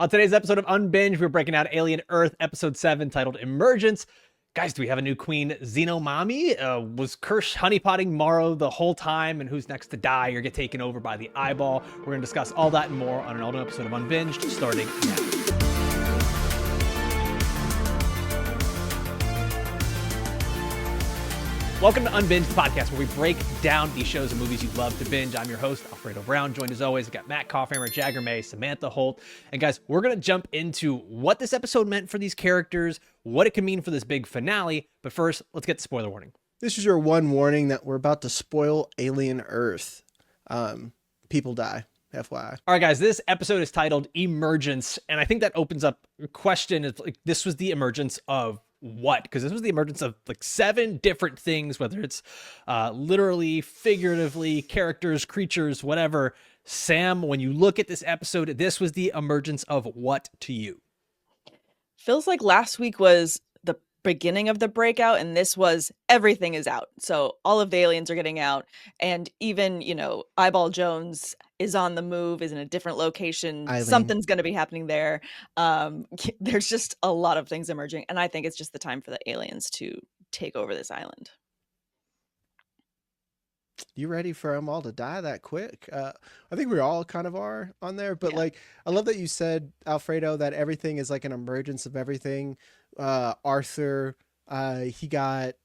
On today's episode of Unbinged, we're breaking out Alien Earth Episode 7 titled Emergence. Guys, do we have a new Queen Xenomomma? Was Kirsh honeypotting Morrow the whole time? And who's next to die or get taken over by the eyeball? We're going to discuss all that and more on an all-new episode of Unbinged, starting now. Welcome to Unbinged, the podcast where we break down these shows and movies you love to binge. I'm your host, Alfredo Brown, joined as always. I've got Matt Kopfhamer, Jagger May, Samantha Holt. And guys, we're going to jump into what this episode meant for these characters, what it can mean for this big finale. But first, let's get the spoiler warning. This is your one warning that we're about to spoil Alien Earth. People die, FYI. All right, guys, this episode is titled Emergence. And I think that opens up a question. It's like, this was the emergence of what? Because this was the emergence of like 7 different things, whether it's literally, figuratively, characters, creatures, whatever. Sam, when you look at this episode, this was the emergence of what to you? Feels like last week was the beginning of the breakout, and this was everything is out. So all of the aliens are getting out, and even, Eyeball Jones is on the move, is in a different location. Eileen. Something's going to be happening there. There's just a lot of things emerging, and I think it's just the time for the aliens to take over this island. You ready for them all to die that quick? I think we all kind of are on there, but Yeah. I love that you said, Alfredo, that everything is like an emergence of everything. Arthur, he got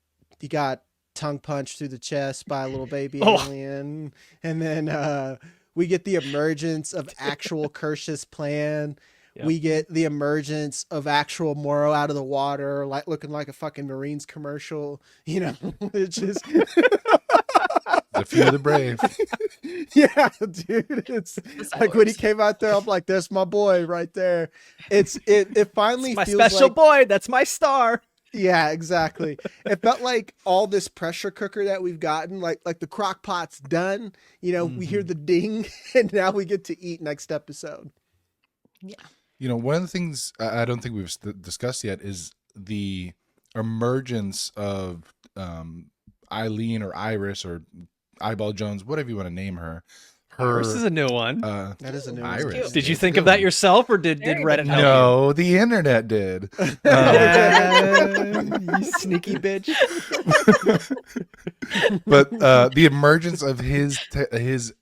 tongue punched through the chest by a little baby alien, and then we get the emergence of actual Kirsh's plan. Yep. We get the emergence of actual Morrow out of the water, like looking like a fucking Marines commercial. It's just the few of the brave. Yeah, dude. It's like when he came out there, I'm like, "There's my boy right there." It finally It's my feels special like, boy. That's my star. Yeah, exactly. It felt like all this pressure cooker that we've gotten, like the crock pot's done. We hear the ding, and now we get to eat next episode. Yeah. One of the things I don't think we've discussed yet is the emergence of Eileen or Iris or Eyeball Jones, whatever you want to name her. Iris is a new one. That is a new one. Iris. Did you think of that yourself, or did Reddit help No, the internet did. you sneaky bitch. But the emergence of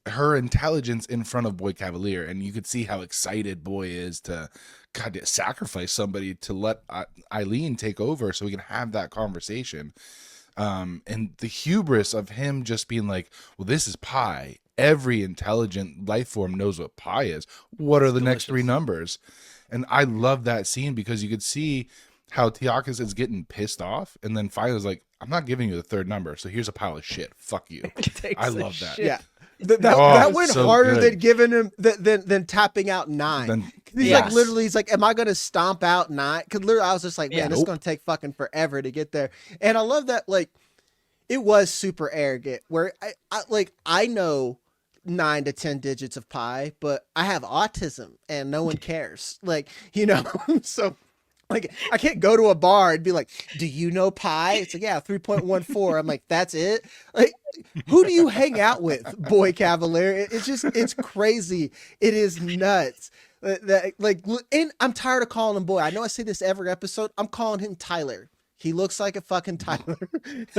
her intelligence in front of Boy Kavalier, and you could see how excited Boy is to sacrifice somebody to let Eileen take over so we can have that conversation. And the hubris of him just being like, well, this is pi. Every intelligent life form knows what pi is. What are the next 3 numbers? And I love that scene because you could see how T.Ocellus is getting pissed off, and then finally is like, I'm not giving you the 3rd number, so here's a pile of shit. Fuck you. I love that. Yeah. That went so harder than giving him than tapping out 9. He's like, am I gonna stomp out 9? Because literally, I was just like, man, this is gonna take fucking forever to get there. And I love that, it was super arrogant. Where I know 9 to 10 digits of pi, but I have autism and no one cares. So. I can't go to a bar and be like, do you know pi? It's like, yeah, 3.14. I'm like, that's it? Who do you hang out with, Boy Kavalier? It's crazy. It is nuts. And I'm tired of calling him Boy. I know I say this every episode. I'm calling him Tyler. He looks like a fucking Tyler. It's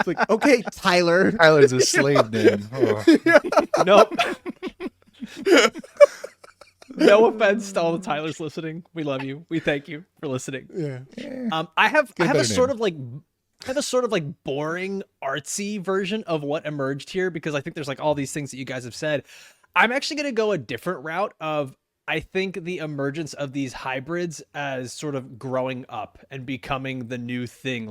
like, okay, Tyler. Tyler's a slave name. Oh. Nope. No offense to all the Tylers listening. We love you. We thank you for listening. Yeah. I have a sort of boring artsy version of what emerged here, because I think there's all these things that you guys have said. I'm actually going to go a different route of, I think, the emergence of these hybrids as sort of growing up and becoming the new thing.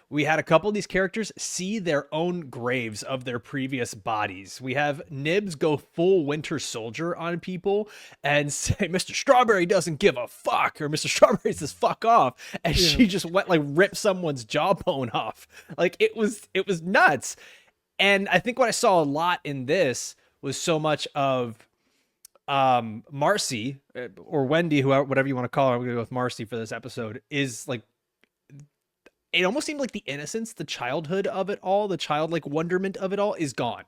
We had a couple of these characters see their own graves of their previous bodies. We have Nibs go full Winter Soldier on people and say, Mr. Strawberry doesn't give a fuck, or Mr. Strawberry says fuck off. And she just went rip someone's jawbone off. It was nuts. And I think what I saw a lot in this was so much of Marcy or Wendy, whatever you want to call her. I'm going to go with Marcy for this episode, is it almost seemed like the innocence, the childhood of it all, the childlike wonderment of it all is gone.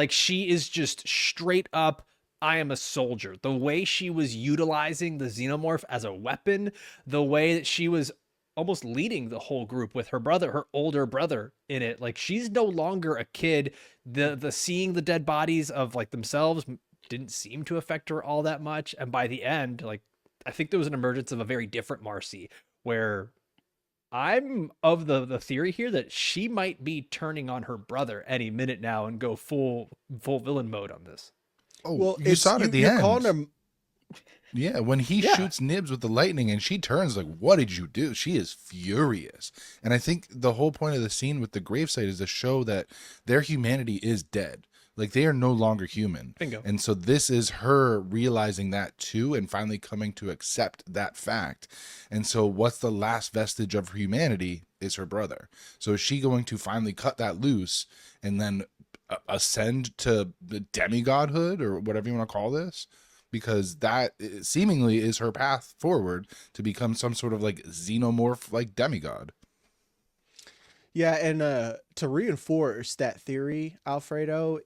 She is just straight up I am a soldier. The way she was utilizing the Xenomorph as a weapon, the way that she was almost leading the whole group with her brother, her older brother in it. Like, she's no longer a kid. The seeing the dead bodies of like themselves didn't seem to affect her all that much. And by the end, like, I think there was an emergence of a very different Marcy, where I'm of the theory here that she might be turning on her brother any minute now and go full villain mode on this. Oh, well, you saw it at the end. Yeah, when he shoots Nibs with the lightning and she turns like, what did you do? She is furious. And I think the whole point of the scene with the gravesite is to show that their humanity is dead. Like, they are no longer human. Bingo. And so this is her realizing that too and finally coming to accept that fact. And so what's the last vestige of her humanity is her brother. So is she going to finally cut that loose and then ascend to the demigodhood or whatever you want to call this? Because that seemingly is her path forward to become some sort of like xenomorph, like demigod. Yeah, and to reinforce that theory, Alfredo,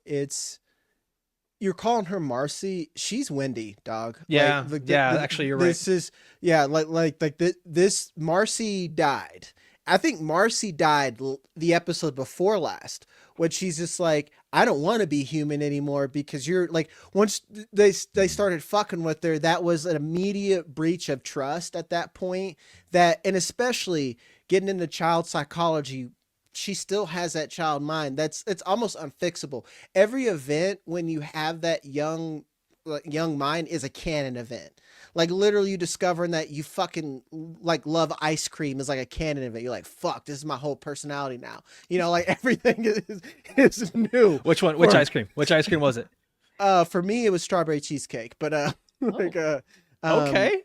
you're calling her Marcy. She's Wendy, dog. Yeah, actually, you're right. This is this Marcy died. I think Marcy died the episode before last, when she's just like, I don't want to be human anymore, because you're like, once they started fucking with her, that was an immediate breach of trust at that point. And especially getting into child psychology, she still has that child mind. It's almost unfixable. Every event when you have that young mind is a canon event. Like, literally, you discovering that you fucking like love ice cream is like a canon event. You're like, fuck, this is my whole personality now. You know, like, everything is new. Which one? Which ice cream? Which ice cream was it? For me, it was strawberry cheesecake. But okay.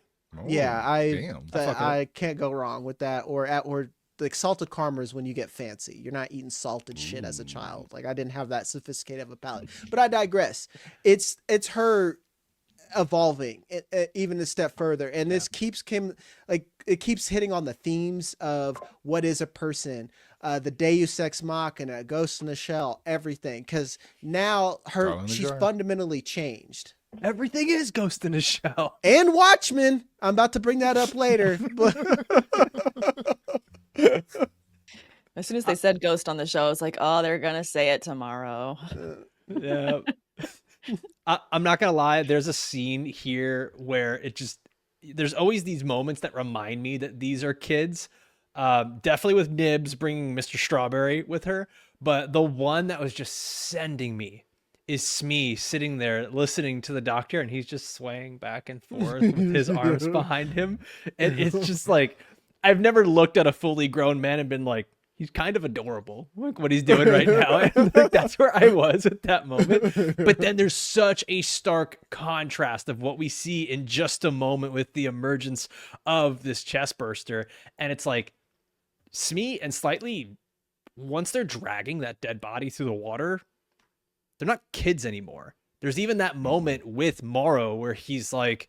Yeah, I can't go wrong with that. Or like salted caramel is when you get fancy. You're not eating salted shit as a child. Like, I didn't have that sophisticated of a palate. But I digress. It's her evolving even a step further, and this keeps hitting on the themes of what is a person, the Deus Ex Machina, Ghost in the Shell, everything, because now she's fundamentally changed. Everything is Ghost in a Shell and Watchmen. I'm about to bring that up later. As soon as they said Ghost on the show, I was like, oh, they're gonna say it tomorrow. Yeah. I'm not gonna lie, there's a scene here where there's always these moments that remind me that these are kids. Definitely with Nibs bringing Mr. Strawberry with her, but the one that was just sending me is Smee sitting there listening to the doctor, and he's just swaying back and forth with his arms behind him, and it's just like, I've never looked at a fully grown man and been like, he's kind of adorable. Look what he's doing right now. And like, that's where I was at that moment. But then there's such a stark contrast of what we see in just a moment with the emergence of this chest burster. And it's like, Smee and Slightly, once they're dragging that dead body through the water, they're not kids anymore. There's even that moment with Morrow where he's like,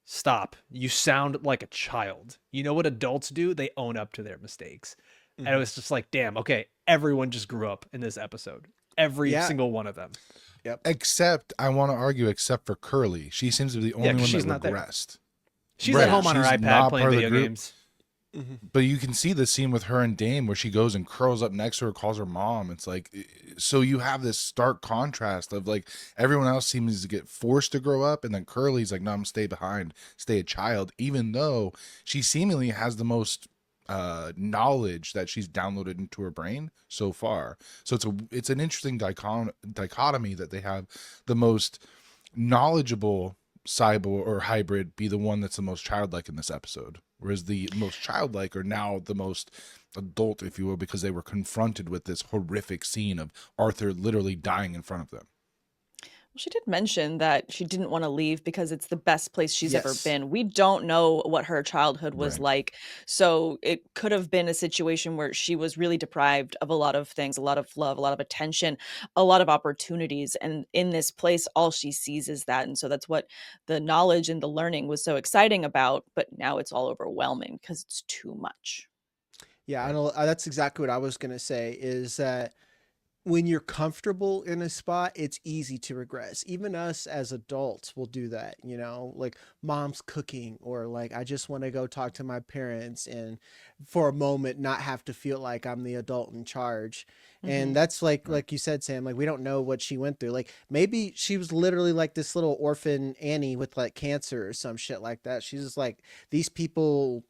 stop, you sound like a child. You know what adults do? They own up to their mistakes. And it was just like, damn, okay, everyone just grew up in this episode. Every single one of them. Yep. Except for Curly. She seems to be the only one that regressed. She's at home on her iPad playing video games. But you can see the scene with her and Dame where she goes and curls up next to her, calls her mom. It's like, so you have this stark contrast of like, everyone else seems to get forced to grow up, and then Curly's like, no, I'm stay behind, stay a child, even though she seemingly has the most knowledge that she's downloaded into her brain so far. So it's an interesting dichotomy that they have the most knowledgeable cyborg or hybrid be the one that's the most childlike in this episode, whereas the most childlike are now the most adult, if you will, because they were confronted with this horrific scene of Arthur literally dying in front of them. Well, she did mention that she didn't want to leave because it's the best place she's ever been. We don't know what her childhood was like. So it could have been a situation where she was really deprived of a lot of things, a lot of love, a lot of attention, a lot of opportunities. And in this place, all she sees is that. And so that's what the knowledge and the learning was so exciting about. But now it's all overwhelming because it's too much. Yeah, I know, that's exactly what I was going to say, is that when you're comfortable in a spot, it's easy to regress. Even us as adults will do that, you know, like mom's cooking, or like I just want to go talk to my parents and for a moment not have to feel like I'm the adult in charge. And that's like you said, Sam, like we don't know what she went through. Like maybe she was literally like this little orphan Annie with like cancer or some shit like that. She's just like, these people,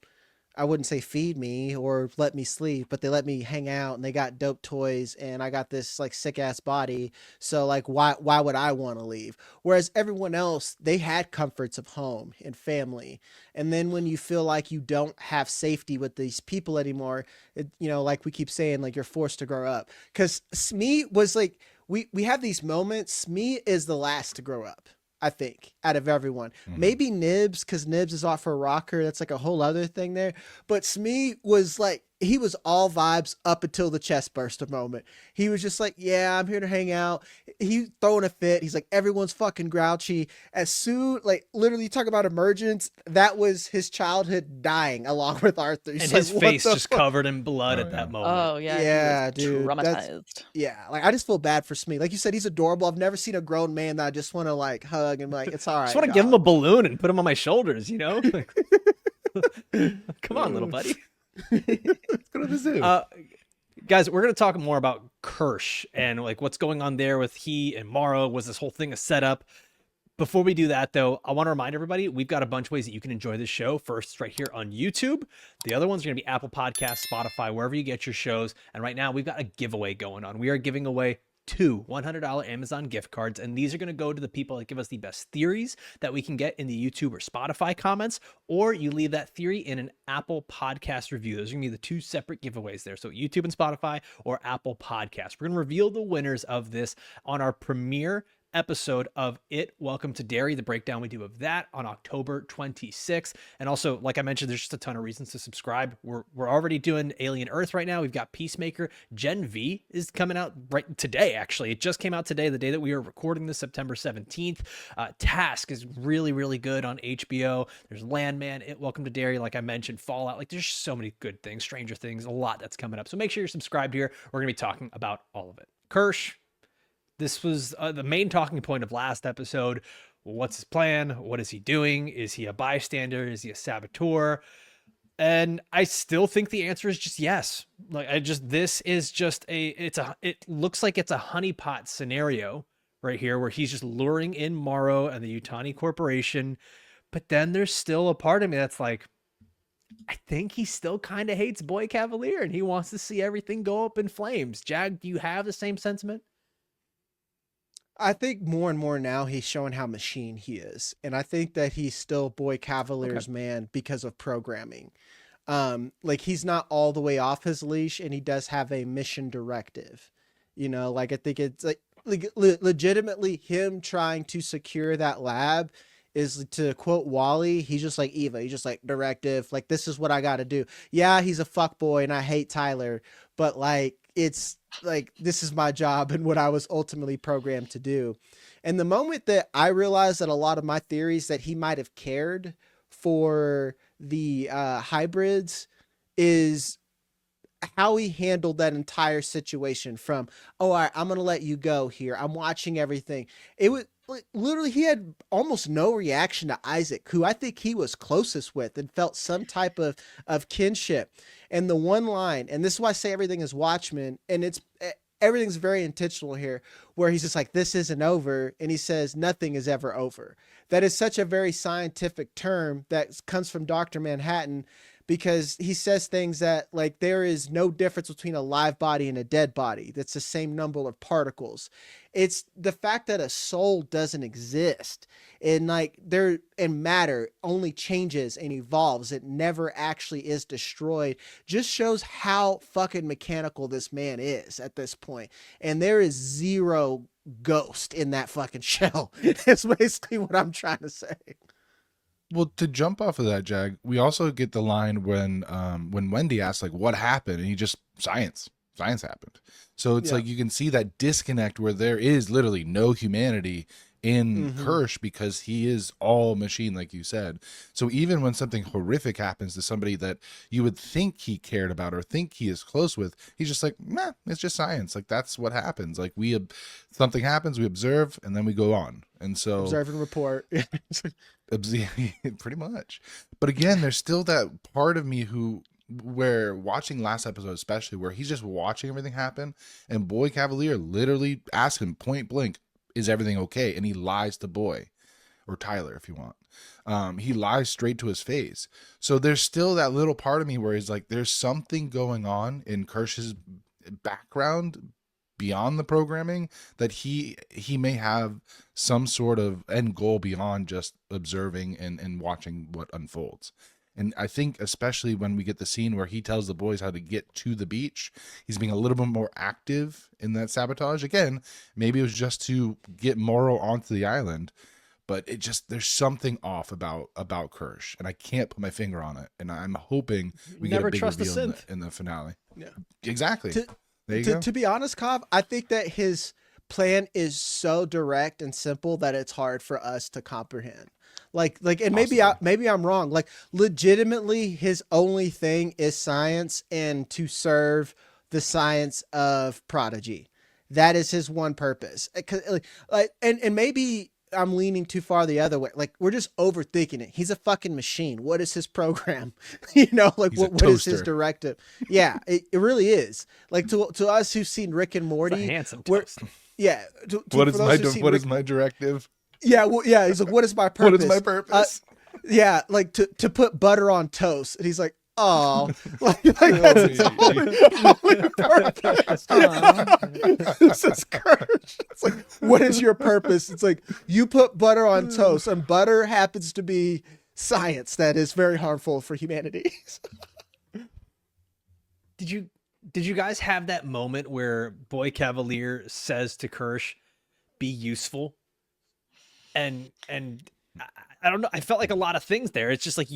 I wouldn't say feed me or let me sleep, but they let me hang out and they got dope toys and I got this like sick ass body. So like, why would I want to leave? Whereas everyone else, they had comforts of home and family. And then when you feel like you don't have safety with these people anymore, it, you know, like we keep saying, like you're forced to grow up. Cause Smee was like, we have these moments. Smee is the last to grow up, I think, out of everyone. Maybe Nibs, because Nibs is off for a rocker. That's like a whole other thing there. But Smee was like, he was all vibes up until the chest burster moment. He was just like, yeah, I'm here to hang out. He throwing a fit. He's like, everyone's fucking grouchy. As soon, like literally talk about Emergence, that was his childhood dying along with Arthur. He's and his like, face just covered in blood at that moment. Oh yeah. Yeah, dude. Traumatized. Yeah. Like I just feel bad for Smee. Like you said, he's adorable. I've never seen a grown man that I just want to like hug and like, it's all right. I just want to give him a balloon and put him on my shoulders, you know? Come on, little buddy. Let's go to the zoo. Guys, we're going to talk more about Kirsh and like what's going on there with he and Morrow. Was this whole thing a setup? Before we do that, though, I want to remind everybody, we've got a bunch of ways that you can enjoy this show. First, it's right here on YouTube. The other ones are going to be Apple Podcasts, Spotify, wherever you get your shows. And right now, we've got a giveaway going on. We are giving away 2 $100 Amazon gift cards, and these are going to go to the people that give us the best theories that we can get in the YouTube or Spotify comments, or you leave that theory in an Apple Podcast review. Those are going to be the 2 separate giveaways there. So YouTube and Spotify or Apple Podcasts. We're going to reveal the winners of this on our premiere episode of It Welcome to Derry, the breakdown we do of that on October 26th. And also, like I mentioned, there's just a ton of reasons to subscribe. We're already doing Alien Earth right now. We've got Peacemaker. Gen V is coming out right today, actually. It just came out today, the day that we are recording this, September 17th. Task is really, really good on HBO. There's Landman, It Welcome to Derry, like I mentioned, Fallout. Like there's so many good things, Stranger Things, a lot that's coming up. So make sure you're subscribed here. We're going to be talking about all of it. Kirsh, this was the main talking point of last episode. What's his plan? What is he doing? Is he a bystander? Is he a saboteur? And I still think the answer is just yes. Like this is just it looks like it's a honeypot scenario right here where he's just luring in Morrow and the Yutani Corporation. But then there's still a part of me that's like, I think he still kind of hates Boy Kavalier and he wants to see everything go up in flames. Jag, do you have the same sentiment? I think more and more now he's showing how machine he is. And I think that he's still Boy Cavalier's man because of programming. Like he's not all the way off his leash and he does have a mission directive. You know, like I think it's like legitimately him trying to secure that lab is, to quote Wally, he's just like Eva. He's just like directive. Like, this is what I got to do. Yeah, he's a fuckboy and I hate Tyler, but like, it's like, this is my job and what I was ultimately programmed to do. And the moment that I realized that a lot of my theories that he might have cared for the hybrids is how he handled that entire situation from, oh, all right, I'm going to let you go here. I'm watching everything. It was like, literally, he had almost no reaction to Isaac, who I think he was closest with and felt some type of kinship. And the one line, and this is why I say everything is Watchmen, and everything's very intentional here, where he's just like, this isn't over. And he says, nothing is ever over. That is such a very scientific term that comes from Dr. Manhattan, because he says things that, like, there is no difference between a live body and a dead body. That's the same number of particles. It's the fact that a soul doesn't exist, and like and matter only changes and evolves. It never actually is destroyed. Just shows how fucking mechanical this man is at this point. And there is zero ghost in that fucking shell. That's basically what I'm trying to say. Well, to jump off of that, Jag, we also get the line when Wendy asks, like, what happened? And he just, science happened. So it's like, you can see that disconnect where there is literally no humanity in Kirsh, because he is all machine, like you said. So even when something horrific happens to somebody that you would think he cared about or think he is close with, he's just like, nah, it's just science. Like, that's what happens. Like, something happens, we observe, and then we go on. And so observe and report. Pretty much. But again, there's still that part of me where watching last episode, especially, where he's just watching everything happen, and Boy Kavalier literally asks him point blank, is everything okay? And he lies to Boy, or Tyler if you want. He lies straight to his face. So there's still that little part of me where he's like, there's something going on in Kirsch's background beyond the programming, that he may have some sort of end goal beyond just observing and watching what unfolds. And I think especially when we get the scene where he tells the boys how to get to the beach, he's being a little bit more active in that sabotage. Again, maybe it was just to get Morrow onto the island, but there's something off about Kirsh, and I can't put my finger on it. And I'm hoping we get a big reveal in the finale. Yeah, exactly. To be honest, Kav, I think that his plan is so direct and simple that it's hard for us to comprehend. Like, and maybe I'm wrong. Like, legitimately, his only thing is science and to serve the science of Prodigy. That is his one purpose. And maybe I'm leaning too far the other way. Like, we're just overthinking it. He's a fucking machine. What is his program? Like, what is his directive? Yeah, it really is. Like, to us who've seen Rick and Morty, it's a handsome toaster. Yeah. What is my directive? Yeah, well, yeah. He's like, what is my purpose? What is my purpose? Yeah, like to put butter on toast. And he's like, oh, like that's his only purpose. This is Kirsh. It's like, what is your purpose? It's like, you put butter on toast, and butter happens to be science that is very harmful for humanity. Did you guys have that moment where Boy Kavalier says to Kirsh, "Be useful"? And I don't know. I felt like a lot of things there. It's just like,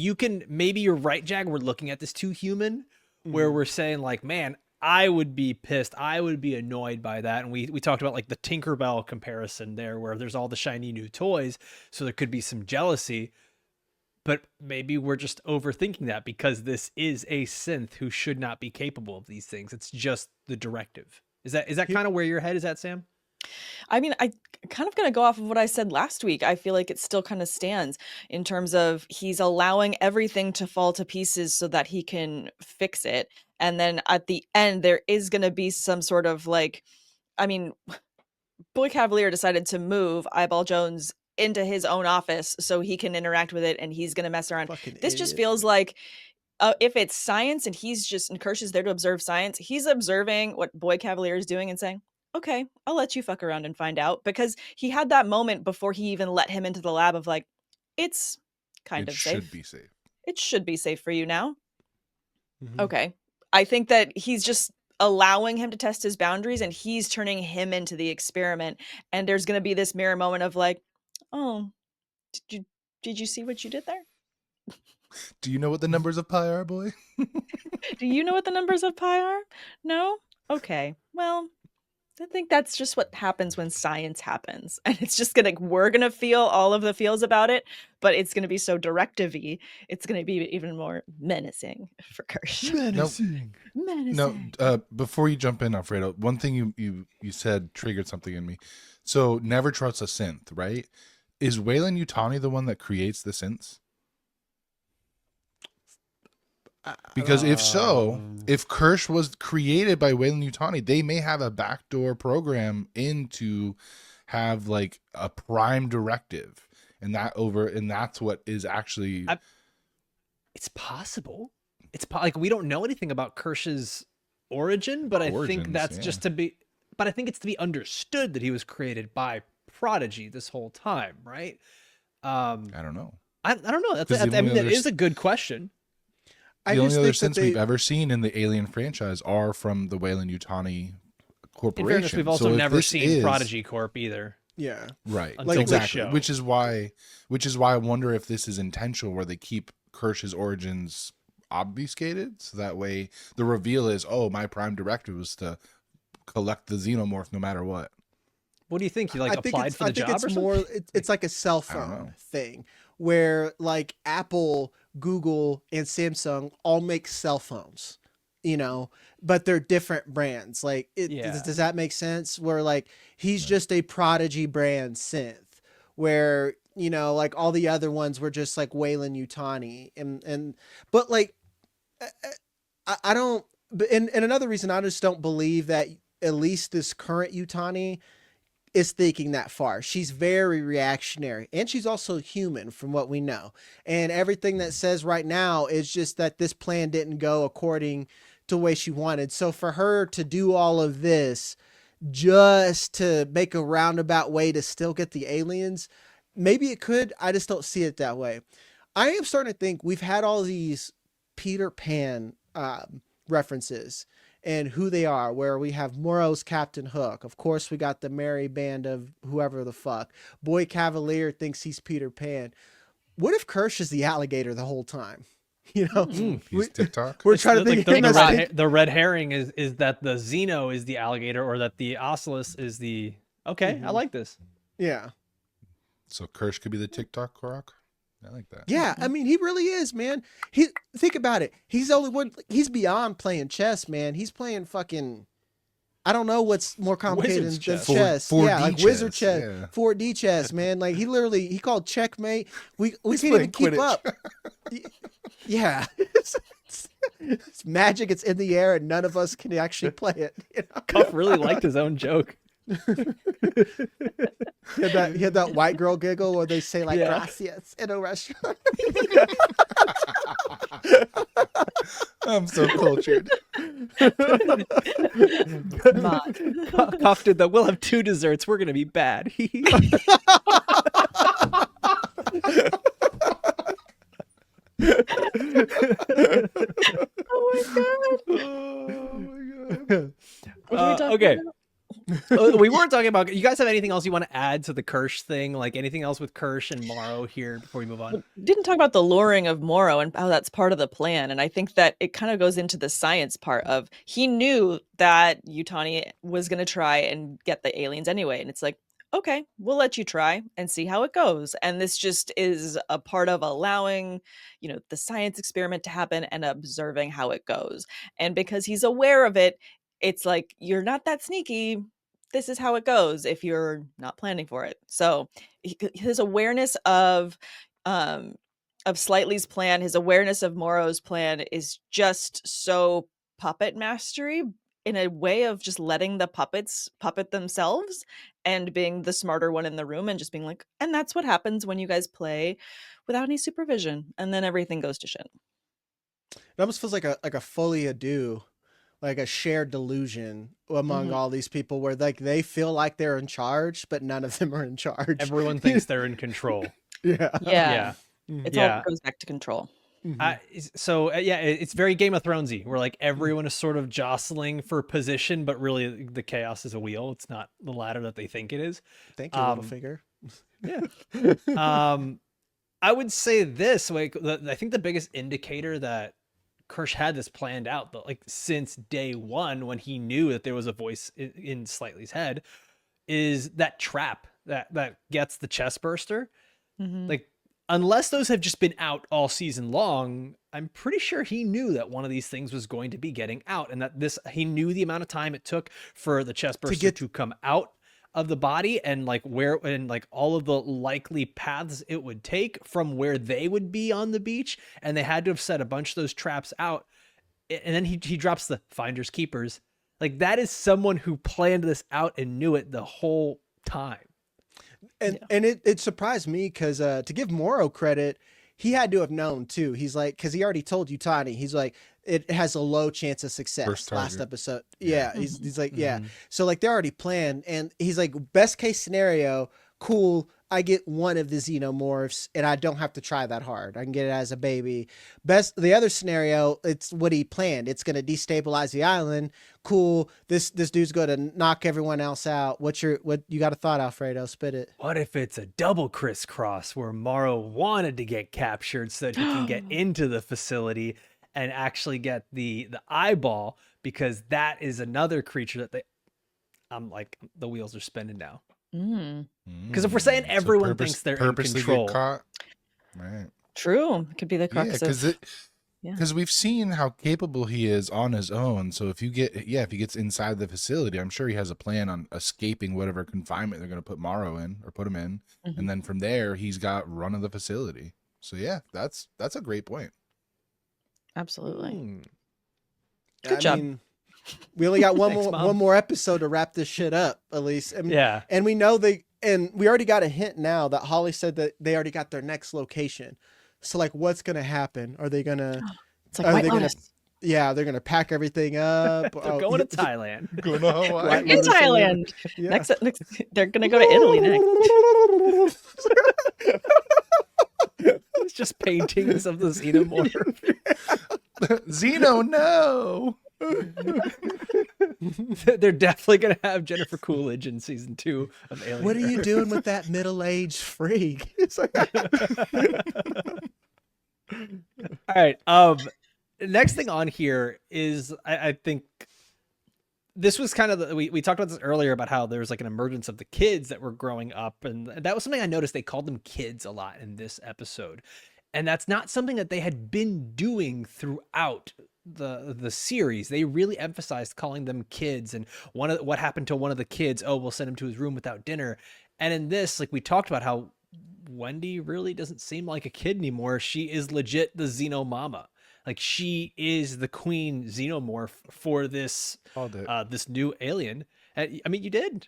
maybe you're right, Jag. We're looking at this too human, where we're saying like, man, I would be pissed. I would be annoyed by that. And we talked about like the Tinkerbell comparison there, where there's all the shiny new toys. So there could be some jealousy, but maybe we're just overthinking that because this is a synth who should not be capable of these things. It's just the directive. Is that kind of where your head is at, Sam? I mean, I kind of going to go off of what I said last week. I feel like it still kind of stands in terms of he's allowing everything to fall to pieces so that he can fix it. And then at the end, there is going to be some sort of like, I mean, Boy Kavalier decided to move Eyeball Jones into his own office so he can interact with it, and he's going to mess around. This just feels like if it's science and Kirsh is there to observe science, he's observing what Boy Kavalier is doing and saying, okay, I'll let you fuck around and find out, because he had that moment before he even let him into the lab of like, it's kind of safe. It should be safe. It should be safe for you now. Okay. I think that he's just allowing him to test his boundaries, and he's turning him into the experiment. And there's going to be this mirror moment of like, oh, did you see what you did there? Do you know what the numbers of pi are, boy? Do you know what the numbers of pi are? No? Okay. Well, I think that's just what happens when science happens. And it's just we're going to feel all of the feels about it, but it's going to be so directive-y. It's going to be even more menacing for Kirsh. Menacing. No, before you jump in, Alfredo, one thing you said triggered something in me. So never trust a synth, right? Is Weyland Yutani the one that creates the synths? Because if so, if Kirsh was created by Weyland Yutani, they may have a backdoor program to have like a prime directive, and that's what is actually. It's possible. It's like we don't know anything about Kirsh's origin, but I think that's just to be. But I think it's to be understood that he was created by Prodigy this whole time, right? I don't know. I don't know. That is a good question. The only other synths we've ever seen in the Alien franchise are from the Weyland Yutani Corporation. In fairness, we've also never seen Prodigy Corp either. Yeah, right. Exactly. Which is why I wonder if this is intentional, where they keep Kirsh's origins obfuscated, so that way the reveal is, oh, my prime directive was to collect the Xenomorph no matter what. What do you think? You like applied for the job or something? More, it's like a cell phone thing where like Apple, Google, and Samsung all make cell phones, you know, but they're different brands. Like, does that make sense? Where like he's just a Prodigy brand synth, where, you know, like all the other ones were just like Wayland Yutani, but like I don't. And another reason I just don't believe that at least this current Yutani is thinking that far. She's very reactionary, and she's also human from what we know. And everything that says right now is just that this plan didn't go according to the way she wanted. So for her to do all of this just to make a roundabout way to still get the aliens, maybe it could. I just don't see it that way. I am starting to think we've had all these Peter Pan references and who they are, where we have Morrow's Captain Hook. Of course, we got the merry band of whoever the fuck. Boy Kavalier thinks he's Peter Pan. What if Kirsh is the alligator the whole time? You know, he's TikTok. We're trying to think the red herring is that the Xeno is the alligator, or that the Ocelus is the I like this. Yeah. So Kirsh could be the TikTok Korok. I like that. Yeah, I mean, he really is, man. Think about it. He's the only one. He's beyond playing chess, man. He's playing fucking. I don't know what's more complicated than chess. 4D like chess, wizard chess, 4D chess, man. Like he called checkmate. We can't even keep up. Yeah, it's magic. It's in the air, and none of us can actually play it. You know? Cuff really liked his own joke. He had that white girl giggle where they say like gracias in a restaurant. I'm so cultured. Cuff did that. We'll have 2 desserts. We're gonna be bad. Oh my god. Okay. We weren't talking about. You guys have anything else you want to add to the Kirsh thing? Like anything else with Kirsh and Morrow here before we move on? Didn't talk about the luring of Morrow and how that's part of the plan. And I think that it kind of goes into the science part of he knew that Yutani was going to try and get the aliens anyway. And it's like, okay, we'll let you try and see how it goes. And this just is a part of allowing, you know, the science experiment to happen and observing how it goes. And because he's aware of it, it's like, you're not that sneaky. This is how it goes if you're not planning for it. So his awareness of Slightly's plan, his awareness of Morrow's plan is just so puppet mastery in a way of just letting the puppets puppet themselves and being the smarter one in the room and just being like, and that's what happens when you guys play without any supervision. And then everything goes to shit. It almost feels like a folie à deux, like a shared delusion among all these people where like they feel like they're in charge, but none of them are in charge. Everyone thinks they're in control. Yeah. It all goes back to control. It's very Game of Thronesy, where like everyone is sort of jostling for position, but really the chaos is a wheel. It's not the ladder that they think it is. Thank you, little figure. I would say this, like I think the biggest indicator that Kirsh had this planned out, but like since day one, when he knew that there was a voice in Slightly's head, is that trap that gets the chest burster. Like, unless those have just been out all season long, I'm pretty sure he knew that one of these things was going to be getting out, and that he knew the amount of time it took for the chest burster to come out of the body, and like all of the likely paths it would take from where they would be on the beach, and they had to have set a bunch of those traps out. And then he drops the finders keepers. Like, that is someone who planned this out and knew it the whole time. And it surprised me because to give Morrow credit, he had to have known too. He's like, because he already told Yutani, he's like, it has a low chance of success. Last episode, he's like, so like they're already planned, and he's like, best case scenario, cool, I get one of the Xenomorphs and I don't have to try that hard. I can get it as a baby. The other scenario, it's what he planned. It's going to destabilize the island. Cool. This dude's going to knock everyone else out. What you got a thought, Alfredo? Spit it. What if it's a double crisscross where Morrow wanted to get captured so that he can get into the facility and actually get the eyeball, because that is another creature that I'm like, the wheels are spinning now. Because if we're saying everyone thinks they're in control, get caught. Right? True, it could be the crux of. Because we've seen how capable he is on his own. So if he gets inside the facility, I'm sure he has a plan on escaping whatever confinement they're going to put Morrow in or put him in, and then from there he's got run of the facility. So yeah, that's a great point. Absolutely. Good job. Mean, we only got one more episode to wrap this shit up, Elise. And we know and we already got a hint now that Holly said that they already got their next location. So like, what's gonna happen? Are they gonna? It's like White Lotus. They're gonna pack everything up. They're going to Thailand. Going to Hawaii. In Thailand. Yeah. Next, they're gonna go to Italy next. It's just paintings of the Xenomorph. Xeno, no. They're definitely gonna have Jennifer Coolidge in season 2 of Alien. What are you doing with that middle-aged freak? It's like... All right. Next thing on here is I think this was kind of we talked about this earlier about how there's like an emergence of the kids that were growing up, and that was something I noticed. They called them kids a lot in this episode, and that's not something that they had been doing throughout the series. They really emphasized calling them kids, and what happened to one of the kids, we'll send him to his room without dinner. And in this, like, we talked about how Wendy really doesn't seem like a kid anymore. She is legit the Xenomomma. Like, she is the Queen Xenomorph for this this new alien. I mean, you did.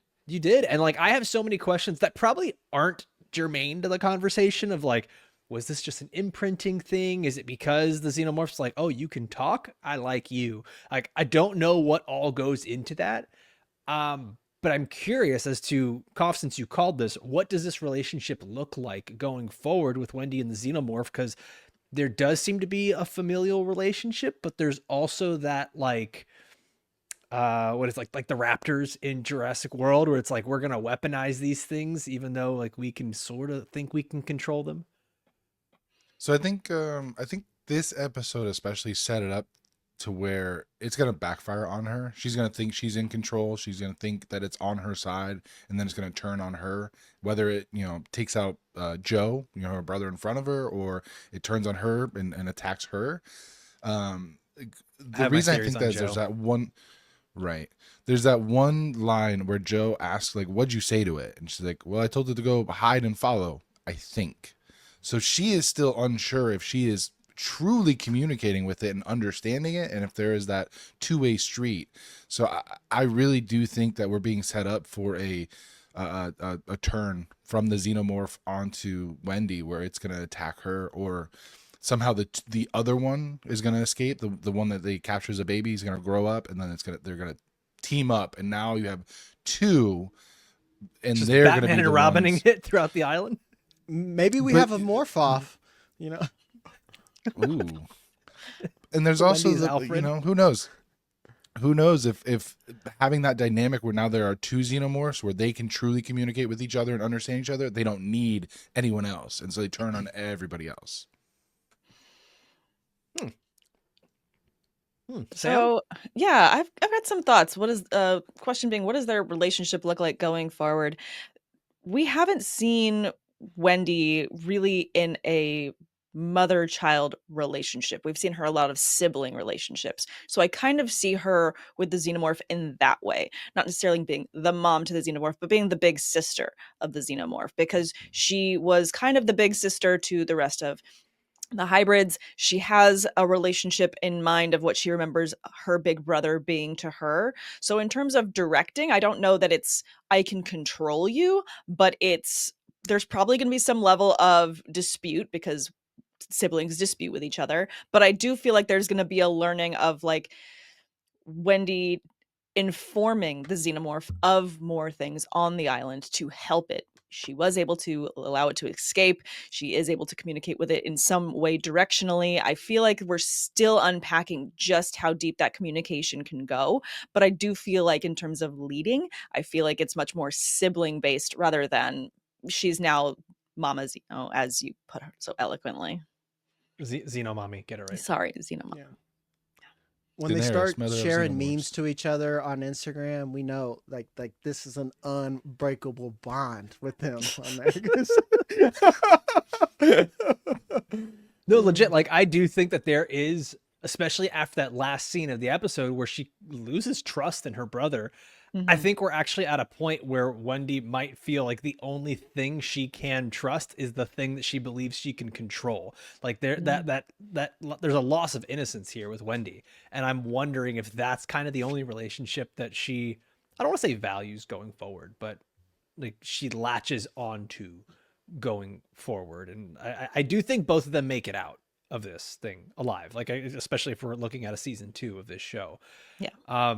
And like, I have so many questions that probably aren't germane to the conversation of like, was this just an imprinting thing? Is it because the Xenomorph's like, oh, you can talk? I like you. Like, I don't know what all goes into that. But I'm curious as to, Kopf, since you called this, what does this relationship look like going forward with Wendy and the Xenomorph? Because there does seem to be a familial relationship, but there's also that like, what is like the raptors in Jurassic World, where it's like, we're going to weaponize these things, even though like we can sort of think we can control them. So I think this episode especially set it up to where it's going to backfire on her. She's going to think she's in control. She's going to think that it's on her side, and then it's going to turn on her, whether it, takes out Joe, her brother in front of her, or it turns on her and attacks her. The reason I think that is there's that one, right. There's that one line where Joe asks, like, what'd you say to it? And she's like, well, I told it to go hide and follow, I think. So she is still unsure if she is truly communicating with it and understanding it, and if there is that two-way street. So I really do think that we're being set up for a turn from the Xenomorph onto Wendy, where it's going to attack her, or somehow the other one is going to escape. The one that they captures a baby is going to grow up, and then they're going to team up, and now you have two, and just they're going to be and Robining it throughout the island. Maybe we have a morph off, Ooh. And there's also who knows if having that dynamic where now there are two Xenomorphs where they can truly communicate with each other and understand each other, they don't need anyone else, and so they turn on everybody else. So yeah, I've got some thoughts. What is question being, what does their relationship look like going forward? We haven't seen Wendy really in a mother-child relationship. We've seen her a lot of sibling relationships. So I kind of see her with the Xenomorph in that way, not necessarily being the mom to the Xenomorph, but being the big sister of the Xenomorph, because she was kind of the big sister to the rest of the hybrids. She has a relationship in mind of what she remembers her big brother being to her. So in terms of directing, I don't know that it's, I can control you, but there's probably going to be some level of dispute because siblings dispute with each other. But I do feel like there's going to be a learning of like Wendy informing the Xenomorph of more things on the island to help it. She was able to allow it to escape. She is able to communicate with it in some way directionally. I feel like we're still unpacking just how deep that communication can go. But I do feel like in terms of leading, I feel like it's much more sibling based rather than she's now Mama Xeno, as you put her so eloquently. Xenomommy, get it right. Sorry, Xenomomma. Yeah. when they start sharing memes to each other on Instagram, we know like this is an unbreakable bond with them on there. No, legit. Like, I do think that there is, especially after that last scene of the episode where she loses trust in her brother. I think we're actually at a point where Wendy might feel like the only thing she can trust is the thing that she believes she can control. Like there's a loss of innocence here with Wendy. And I'm wondering if that's kind of the only relationship that she, I don't want to say values going forward, but like she latches onto going forward. And I do think both of them make it out of this thing alive. Like, especially if we're looking at a season 2 of this show. Yeah.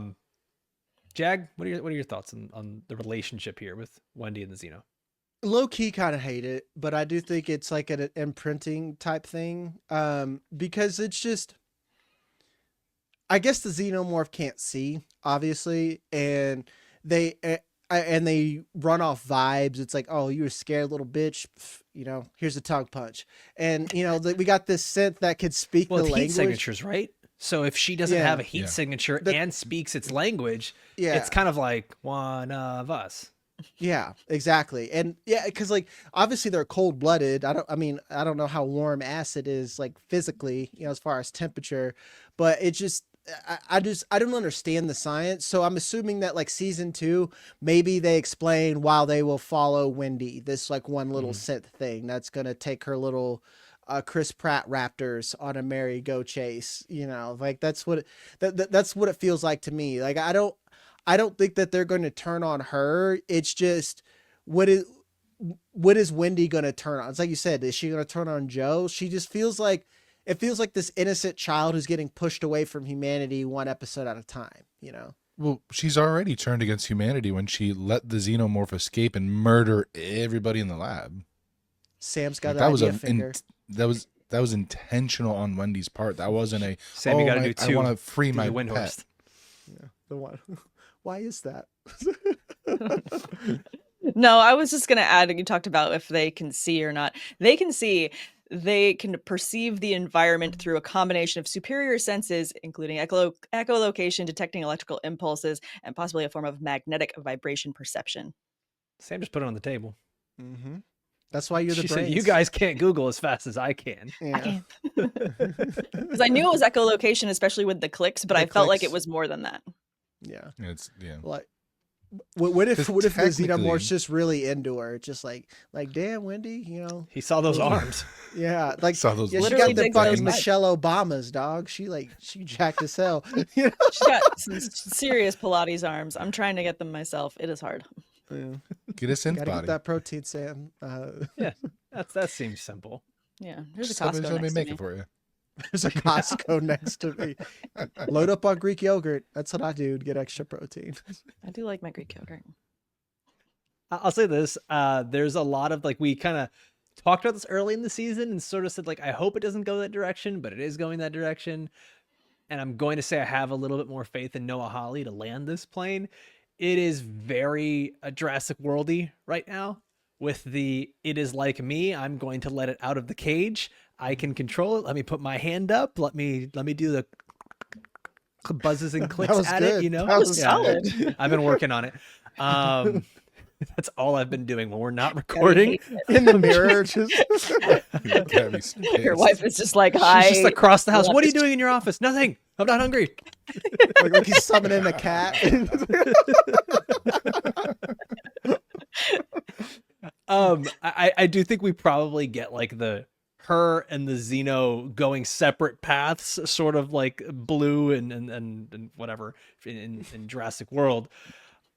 Jag, what are your thoughts on the relationship here with Wendy and the Xeno? Low key kind of hate it, but I do think it's like an imprinting type thing. Because it's just, I guess the Xenomorph can't see, obviously, and they run off vibes. It's like, oh, you were scared, little bitch. You know, here's a tongue punch, and you know we got this synth that could speak the language. Heat signatures, right? So if she doesn't have a heat signature and speaks its language, it's kind of like one of us. Yeah, exactly. And yeah, because like obviously they're cold-blooded. I don't know how warm acid is like physically, you know, as far as temperature, but it just I don't understand the science. So I'm assuming that like season 2, maybe they explain while they will follow Wendy, this like one little synth thing that's gonna take her little Chris Pratt Raptors on a merry-go chase, you know, like that's what it feels like to me. Like I don't think that they're going to turn on her. It's just what is Wendy going to turn on? It's like you said, is she going to turn on Joe? She just feels like this innocent child who's getting pushed away from humanity one episode at a time, you know. Well, she's already turned against humanity when she let the Xenomorph escape and murder everybody in the lab. Sam's got that idea finger. That was intentional on Wendy's part. That wasn't a Sam. You got to do 2. I want to free my Windhorst. Yeah, the one. Why is that? No, I was just gonna add. You talked about if they can see or not. They can see. They can perceive the environment through a combination of superior senses, including echolocation, detecting electrical impulses, and possibly a form of magnetic vibration perception. Sam just put it on the table. Mm-hmm. That's why you're the brains. Said, you guys can't Google as fast as I can. Yeah. I can. Because I knew it was echolocation, especially with the clicks, but I felt like it was more than that. Yeah. Like, what if the Xenomorph's just really into her? Just like damn, Wendy, you know. He saw those arms. Yeah, like saw those. Yeah, she got the fucking Michelle Obama's dog. She jacked as hell. You know? She's got some serious Pilates arms. I'm trying to get them myself. It is hard. Yeah. Get a synth Gotta body. get that protein, Sam. Yeah, that seems simple. Yeah, there's a Costco next to make me. It for you. There's a Costco next to me. Load up on Greek yogurt. That's what I do to get extra protein. I do like my Greek yogurt. I'll say this. There's a lot of like, we kind of talked about this early in the season and sort of said like, I hope it doesn't go that direction, but it is going that direction. And I'm going to say I have a little bit more faith in Noah Hawley to land this plane. It is very Jurassic Worldy right now with the, it is like me. I'm going to let it out of the cage. I can control it. Let me put my hand up. Let me do the buzzes and clicks at good. it. You know, that was solid. I've been working on it. That's all I've been doing when we're not recording. In the mirror, just your wife is just like, hi. She's just across the house. What are you doing in your office? Nothing. I'm not hungry. like he's summoning a cat. I do think we probably get like her and the Xeno going separate paths, sort of like Blue and whatever in Jurassic World.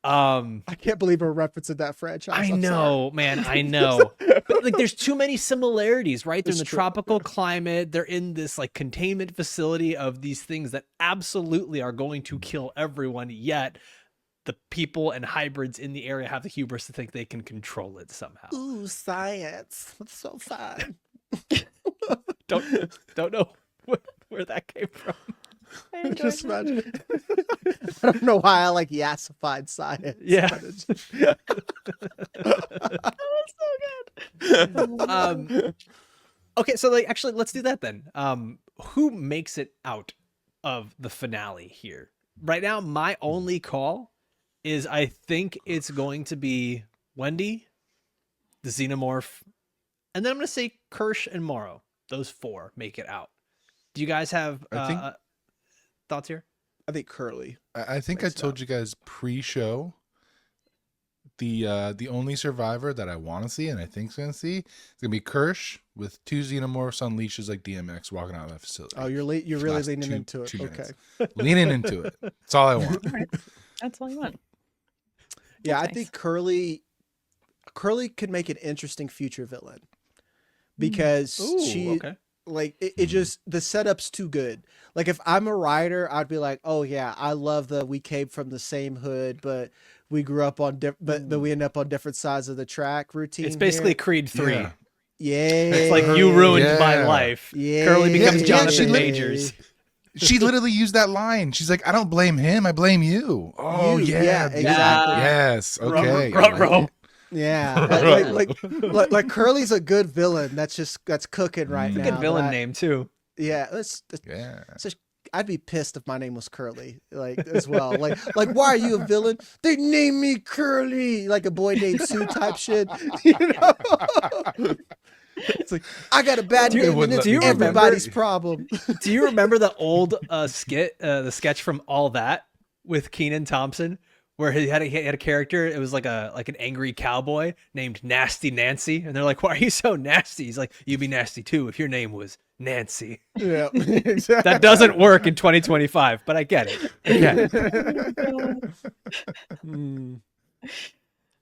I can't believe we're referencing that franchise. I know, man. I know. But like, there's too many similarities, right? They're in the tropical climate. They're in this like containment facility of these things that absolutely are going to kill everyone. Yet the people and hybrids in the area have the hubris to think they can control it somehow. Ooh, science. That's so fun. Don't know where that came from. Just imagine. I don't know why I like yassified science. Yeah. That was so good. Okay, so like actually let's do that then. Who makes it out of the finale here. Right now, my only call is I think it's going to be Wendy, the Xenomorph, and then I'm going to say Kirsh and Morrow. Those 4 make it out. Do you guys have thoughts here? I think Curly. I think I told you guys pre-show the only survivor that I want to see and I think is going to see is going to be Kirsh with 2 Xenomorphs on leashes like DMX walking out of that facility. Oh, you're really leaning into it. Okay. Leaning into it. That's all I want. That's all you want. Yeah, I think Curly could make an interesting future villain because she like it just the setup's too good. Like if I'm a writer, I'd be like, oh yeah, I love we came from the same hood, but we grew up on but we end up on different sides of the track routine. It's basically Creed 3. Yeah. It's like you ruined my life. Yeah. Curly becomes Jonathan Majors. She literally used that line. She's like, I don't blame him, I blame you. Oh yeah, exactly. Yes. Okay. Yeah, like Curly's a good villain. That's cooking right now. Good villain name too. Yeah, I'd be pissed if my name was Curly, like as well. Like why are you a villain? They named me Curly, like a Boy Named Sue type shit. You know? It's like I got a bad name and it's everybody's problem. Do you remember the old skit, the sketch from All That with Kenan Thompson, where he had a character? It was like an angry cowboy named Nasty Nancy, and they're like, "Why are you so nasty?" He's like, "You'd be nasty too if your name was Nancy." Yeah, exactly. That doesn't work in 2025, but I get it.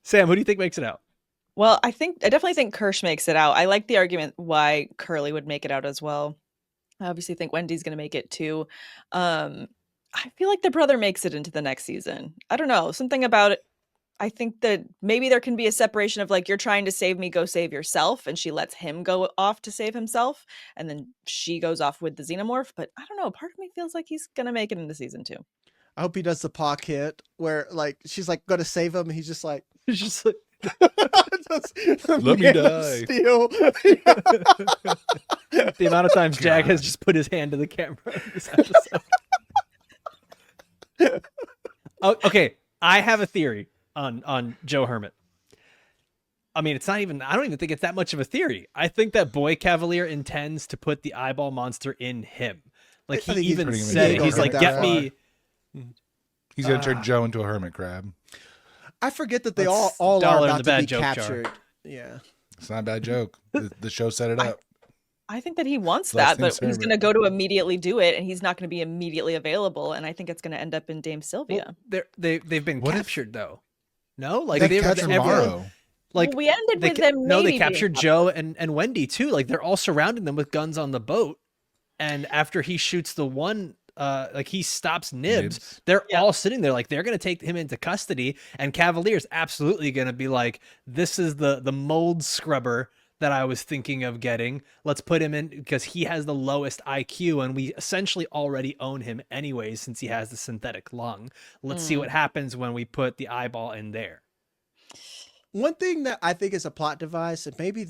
Sam, who do you think makes it out? Well, I definitely think Kirsh makes it out. I like the argument why Curly would make it out as well. I obviously think Wendy's going to make it too. I feel like the brother makes it into the next season. I don't know. Something about it. I think that maybe there can be a separation of like, you're trying to save me, go save yourself. And she lets him go off to save himself. And then she goes off with the Xenomorph. But I don't know. Part of me feels like he's going to make it into season 2. I hope he does the paw hit where like, she's like going to save him. And he's just like, let me die. The amount of times Jag has just put his hand to the camera in this episode. Okay, I have a theory on Joe Hermit. I mean, it's not even, I don't even think it's that much of a theory. I think that Boy Kavalier intends to put the eyeball monster in him. Like he even said it. He's like, get me. He's going to turn Joe into a hermit crab. I forget that they all are about to be captured. Jar. Yeah. It's not a bad joke. The show set it up. I think that he wants that, but he's going to go to immediately do it, and he's not going to be immediately available, and I think it's going to end up in Dame Sylvia. Well, they've been captured, though. No? Like they captured Morrow. Like we ended with them. No, they captured Joe and Wendy, too. Like they're all surrounding them with guns on the boat, and after he shoots the one... like he stops Nibs. They're all sitting there like they're going to take him into custody, and Kavalier's absolutely going to be like, this is the mold scrubber that I was thinking of getting. Let's put him in because he has the lowest IQ and we essentially already own him anyway since he has the synthetic lung. Let's see what happens when we put the eyeball in there. One thing that I think is a plot device, and maybe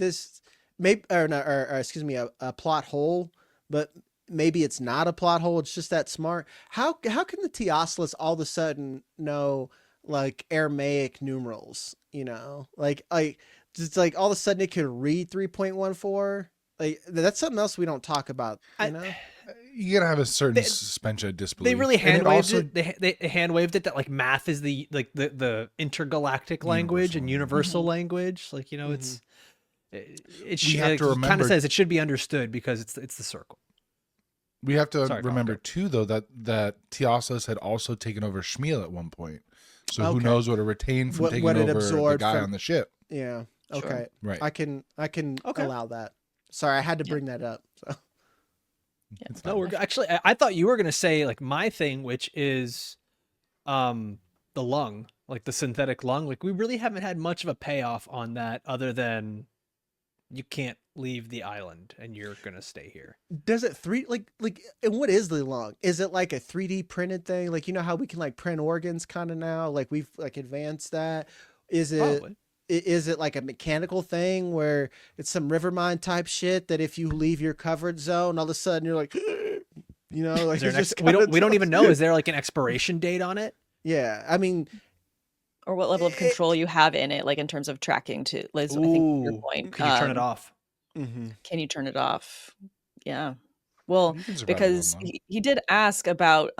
a plot hole, but maybe it's not a plot hole. It's just that smart. How can the T.Ocellus all of a sudden know like Aramaic numerals? You know, like just like all of a sudden it could read 3.14. Like that's something else we don't talk about. You know, you gotta have a certain suspension of disbelief. They really hand waved it. They hand waved it that like math is the intergalactic language and universal language. Like you know, it kind of says it should be understood because it's the circle. We have to remember too, though, that T.Ocellus had also taken over Shmuel at one point. So who knows what it retained from taking over the guy on the ship? Yeah. Okay. Sure. Right. I can allow that. Sorry, I had to bring that up. So. No, we're actually. I thought you were gonna say like my thing, which is, the lung, like the synthetic lung. Like we really haven't had much of a payoff on that, other than you can't leave the island and you're gonna stay here. Does it and what is the lung? Is it like a 3D printed thing? Like you know how we can like print organs kind of now? Like we've like advanced that. Is it like a mechanical thing where it's some Rivermind type shit that if you leave your covered zone, all of a sudden you're like You know, like we don't even know. Is there like an expiration date on it? Yeah, I mean, or what level of control you have in it, like in terms of tracking. To Liz, I think your point. Can you turn it off? Can you turn it off? Yeah. Well, because he did ask about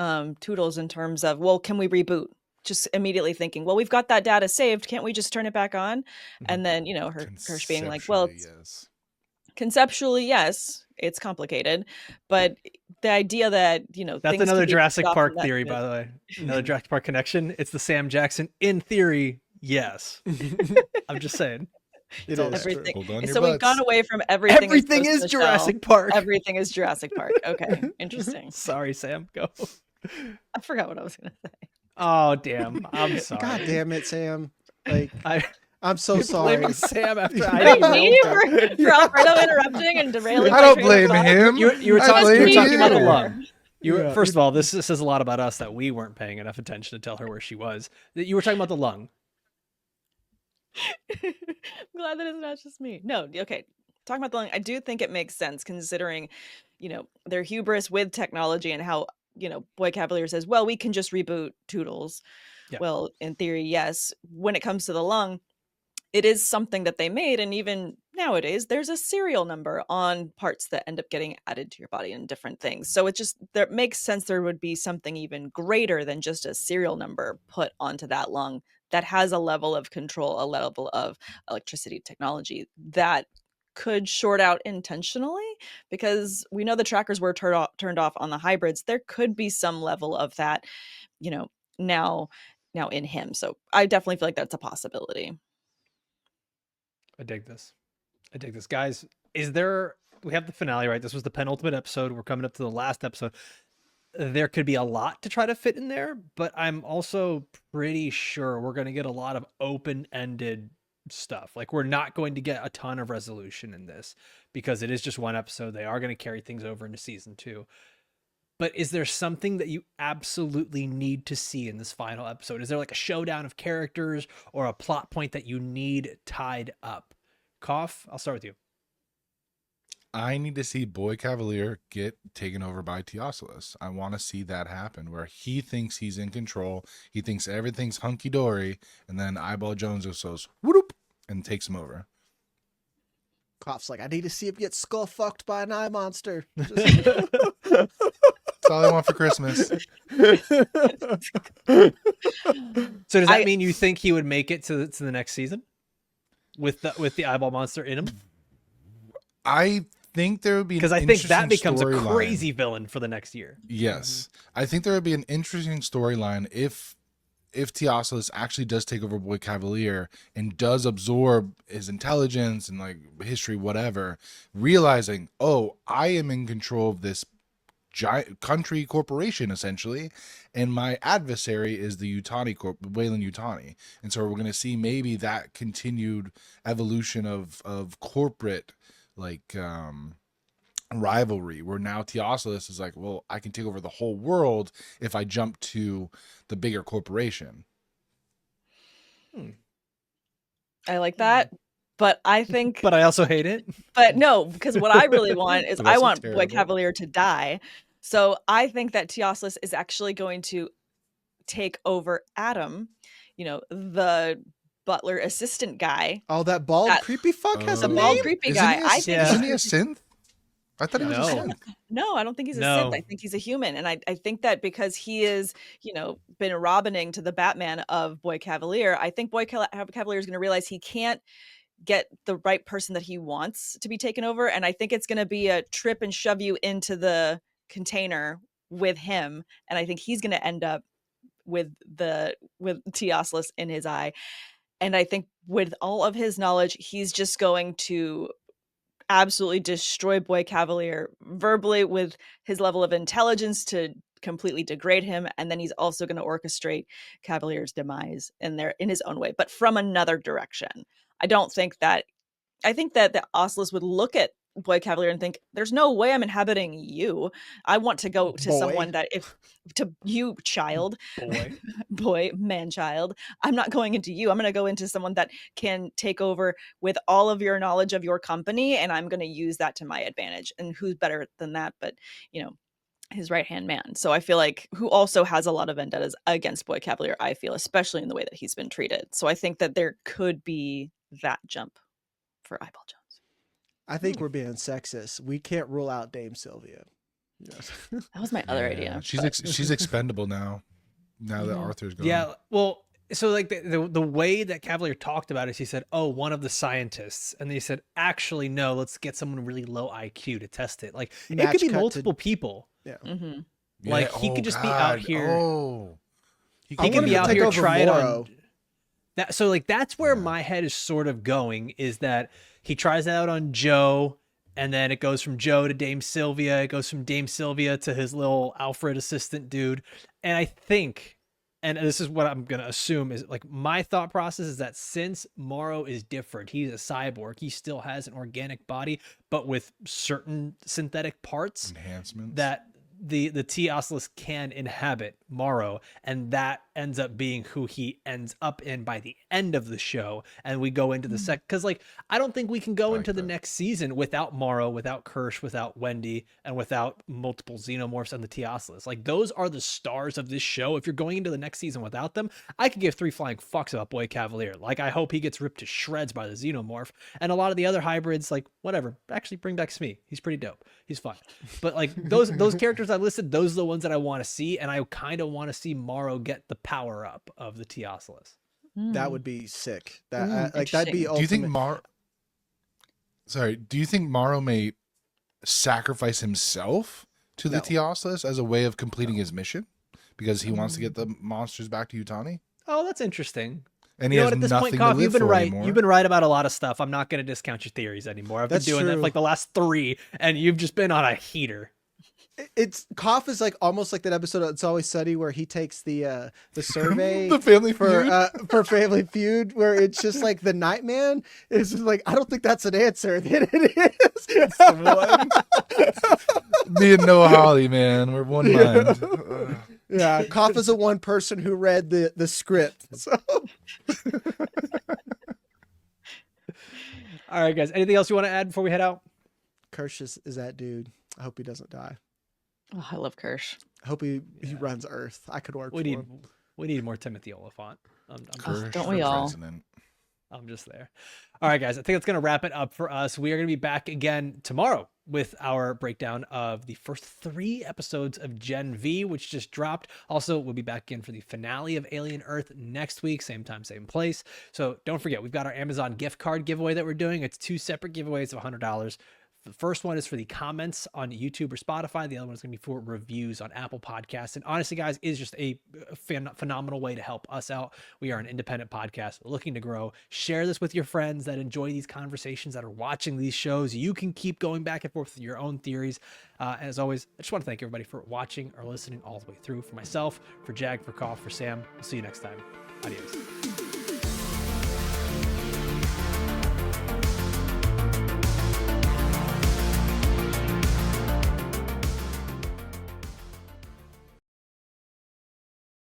Toodles in terms of, well, can we reboot? Just immediately thinking, well, we've got that data saved. Can't we just turn it back on? And then, Kirsh being like, well, yes. Conceptually, yes, it's complicated, but the idea that, that's another Jurassic Park theory, by the way. Another Jurassic Park connection. It's the Sam Jackson. In theory, yes. I'm just saying. It is everything. So we've gone away from everything. Everything is Jurassic Park. Everything is Jurassic Park. Okay, interesting. Sorry, Sam. Go. I forgot what I was going to say. Oh, damn. I'm sorry. God damn it, Sam. Like, I'm so sorry. Sam after I didn't me for Alfredo interrupting and derailing. I don't blame him. You were talking about the lung. First of all, this says a lot about us that we weren't paying enough attention to tell her where she was. That you were talking about the lung. I'm glad that it's not just me. No, okay. Talking about the lung, I do think it makes sense considering, their hubris with technology and how, Boy Kavalier says, well, we can just reboot Toodles. Yeah. Well, in theory, yes. When it comes to the lung, it is something that they made, and even nowadays, there's a serial number on parts that end up getting added to your body and different things. So it makes sense there would be something even greater than just a serial number put onto that lung that has a level of control, a level of electricity technology that could short out intentionally, because we know the trackers were turned off on the hybrids. There could be some level of that, now in him. So I definitely feel like that's a possibility. I dig this, guys. We have the finale, right? This was the penultimate episode. We're coming up to the last episode. There could be a lot to try to fit in there, but I'm also pretty sure we're going to get a lot of open-ended stuff. Like, we're not going to get a ton of resolution in this because it is just one episode. They are going to carry things over into season 2. But is there something that you absolutely need to see in this final episode? Is there like a showdown of characters or a plot point that you need tied up? Kopf, I'll start with you. I need to see Boy Kavalier get taken over by T.Ocellus. I want to see that happen, where he thinks he's in control. He thinks everything's hunky-dory, and then Eyeball Jones just goes, whoop, and takes him over. Kopf's like, I need to see him get skull fucked by an eye monster. That's all I want for Christmas. So does that mean you think he would make it to the next season with the eyeball monster in him? I think there would be, because I think that becomes a crazy villain for the next year. Yes, I think there would be an interesting storyline if T.Ocellus actually does take over Boy Kavalier and does absorb his intelligence and like history, whatever, realizing, oh, I am in control of this giant country corporation essentially, and my adversary is the Yutani Corp, Weyland Yutani, and so we're going to see maybe that continued evolution of corporate rivalry, where now T.Ocellus is like, well, I can take over the whole world if I jump to the bigger corporation. I like that. But I think... But I also hate it. But no, because what I really want is I want Boy Kavalier to die. So I think that T.Ocellus is actually going to take over Adam, the butler assistant guy. Oh, that bald creepy fuck has a bald creepy guy. Isn't he a synth? I thought he was a synth. No, I don't think he's a synth. I think he's a human. And I think that because he is, been Robining to the Batman of Boy Kavalier, I think Boy Kavalier is going to realize he can't get the right person that he wants to be taken over. And I think it's going to be a trip and shove you into the container with him. And I think he's going to end up with T.Ocellus in his eye. And I think with all of his knowledge, he's just going to absolutely destroy Boy Kavalier verbally with his level of intelligence to completely degrade him. And then he's also going to orchestrate Kavalier's demise in his own way, but from another direction. I think that the Ocelus would look at Boy Kavalier and think, there's no way I'm inhabiting you. I want to go to someone that to you, child, boy, man, child. I'm not going into you. I'm going to go into someone that can take over with all of your knowledge of your company. And I'm going to use that to my advantage. And who's better than that? But, his right-hand man. So I feel like who also has a lot of vendettas against Boy Kavalier, I feel, especially in the way that he's been treated. So I think that there could be that jump for Eyeball Jones. I think we're being sexist. We can't rule out Dame Sylvia. Yes. That was my other idea. She's expendable now that Arthur's gone. Yeah, well, so like the way that Kavalier talked about it, he said, "Oh, one of the scientists," and they said, "Actually, no. Let's get someone really low IQ to test it. Like it could be multiple people. Yeah, like he could just be out here. He could be out here try it on that. So like that's where my head is sort of going. Is that he tries it out on Joe, and then it goes from Joe to Dame Sylvia. It goes from Dame Sylvia to his little Alfred assistant dude, and I think." And this is what I'm going to assume is like my thought process is that since Morrow is different, he's a cyborg. He still has an organic body, but with certain synthetic parts enhancements that the T.Ocellus can inhabit Morrow, and that ends up being who he ends up in by the end of the show. And we go into the because like I don't think we can go into the next season without Morrow, without Kirsh, without Wendy, and without multiple Xenomorphs and the T.Ocellus. Like those are the stars of this show. If you're going into the next season without them, I could give 3 flying fucks about Boy Kavalier. Like I hope he gets ripped to shreds by the Xenomorph, and a lot of the other hybrids, like whatever. Actually, bring back Smee. He's pretty dope. He's fun. But like those characters I listed, those are the ones that I want to see, and I kind of want to see Morrow get the power up of the T.Ocellus. That would be sick. That like that'd be ultimate. Do you think Morrow may sacrifice himself to the T.Ocellus as a way of completing his mission because he wants to get the monsters back to Yutani? Oh, that's interesting. And he has at this nothing point, Koff, to live you've been for right. anymore. You've been right about a lot of stuff. I'm not going to discount your theories anymore. I've been doing that for like the last 3, and you've just been on a heater. It's Kopf is like almost like that episode of It's Always Sunny where he takes the survey the Family Feud for Family Feud, where it's just like the Nightman is just like, I don't think that's an answer. Then it is. Me and Noah Hawley, man, we're one mind. Yeah, Kopf is the one person who read the script. So. All right, guys. Anything else you want to add before we head out? Kirsh is that dude. I hope he doesn't die. Oh, I love Kirsh. I hope he runs Earth. I could work for him. We need more Timothy Oliphant. Don't we all? I'm just there. All right, guys. I think that's going to wrap it up for us. We are going to be back again tomorrow with our breakdown of the first 3 episodes of Gen V, which just dropped. Also, we'll be back again for the finale of Alien Earth next week, same time, same place. So don't forget, we've got our Amazon gift card giveaway that we're doing. It's 2 separate giveaways of $100. The first one is for the comments on YouTube or Spotify. The other one is going to be for reviews on Apple Podcasts. And honestly, guys, is just a phenomenal way to help us out. We are an independent podcast looking to grow. Share this with your friends that enjoy these conversations, that are watching these shows. You can keep going back and forth with your own theories. And as always, I just want to thank everybody for watching or listening all the way through. For myself, for Jag, for Kopf, for Sam. We'll see you next time. Adios.